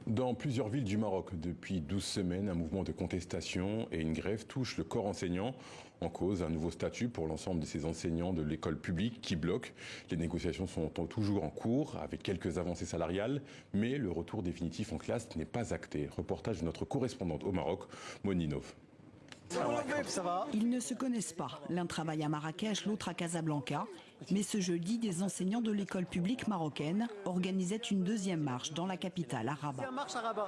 Dans plusieurs villes du Maroc, depuis 12 semaines, un mouvement de contestation et une grève touchent le corps enseignant. En cause, un nouveau statut pour l'ensemble de ces enseignants de l'école publique qui bloque. Les négociations sont toujours en cours, avec quelques avancées salariales, mais le retour définitif en classe n'est pas acté. Reportage de notre correspondante au Maroc, Moninov. Ils ne se connaissent pas. L'un travaille à Marrakech, l'autre à Casablanca. Mais ce jeudi, des enseignants de l'école publique marocaine organisaient une deuxième marche dans la capitale, à Rabat.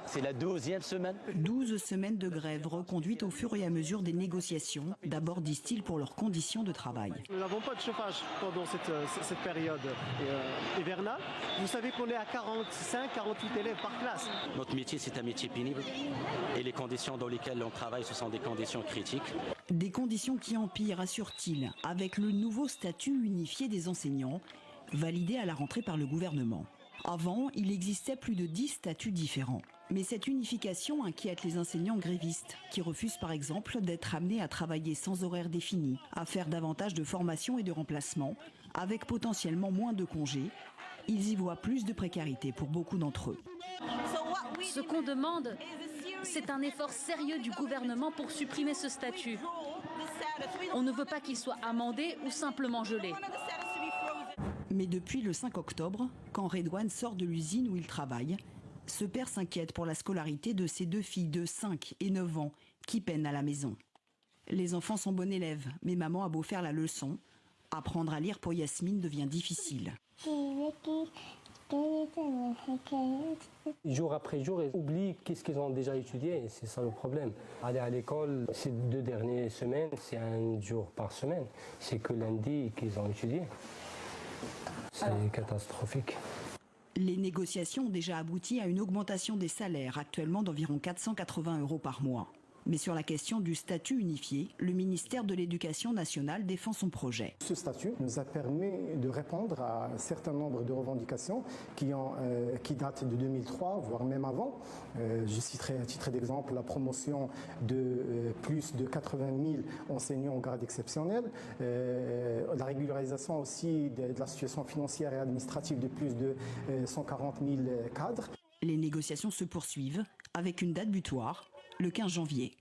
C'est la 12e semaine. 12 semaines de grève reconduites au fur et à mesure des négociations. D'abord, disent-ils, pour leurs conditions de travail. Nous n'avons pas de chauffage pendant cette période hivernale. Vous savez qu'on est à 45, 48 élèves par classe. Notre métier, c'est un métier pénible. Et les conditions dans lesquelles on travaille, ce sont des conditions critiques. Des conditions qui empirent, assure-t-il, avec le nouveau statut unifié des enseignants, validé à la rentrée par le gouvernement. Avant, il existait plus de 10 statuts différents. Mais cette unification inquiète les enseignants grévistes, qui refusent par exemple d'être amenés à travailler sans horaire défini, à faire davantage de formation et de remplacement, avec potentiellement moins de congés. Ils y voient plus de précarité pour beaucoup d'entre eux. Ce qu'on demande, c'est un effort sérieux du gouvernement pour supprimer ce statut. On ne veut pas qu'il soit amendé ou simplement gelé. Mais depuis le 5 octobre, quand Redouane sort de l'usine où il travaille, ce père s'inquiète pour la scolarité de ses deux filles de 5 et 9 ans qui peinent à la maison. Les enfants sont bons élèves, mais maman a beau faire la leçon. Apprendre à lire pour Yasmine devient difficile. Jour après jour, ils oublient qu'est-ce qu'ils ont déjà étudié, et c'est ça le problème. Aller à l'école, ces 2 dernières semaines, c'est un jour par semaine. C'est que lundi qu'ils ont étudié. C'est catastrophique. Les négociations ont déjà abouti à une augmentation des salaires, actuellement d'environ 480 € par mois. Mais sur la question du statut unifié, le ministère de l'Éducation nationale défend son projet. Ce statut nous a permis de répondre à un certain nombre de revendications qui datent de 2003, voire même avant. Je citerai à titre d'exemple la promotion de plus de 80 000 enseignants au grade exceptionnel, la régularisation aussi de la situation financière et administrative de plus de 140 000 cadres. Les négociations se poursuivent avec une date butoir, le 15 janvier.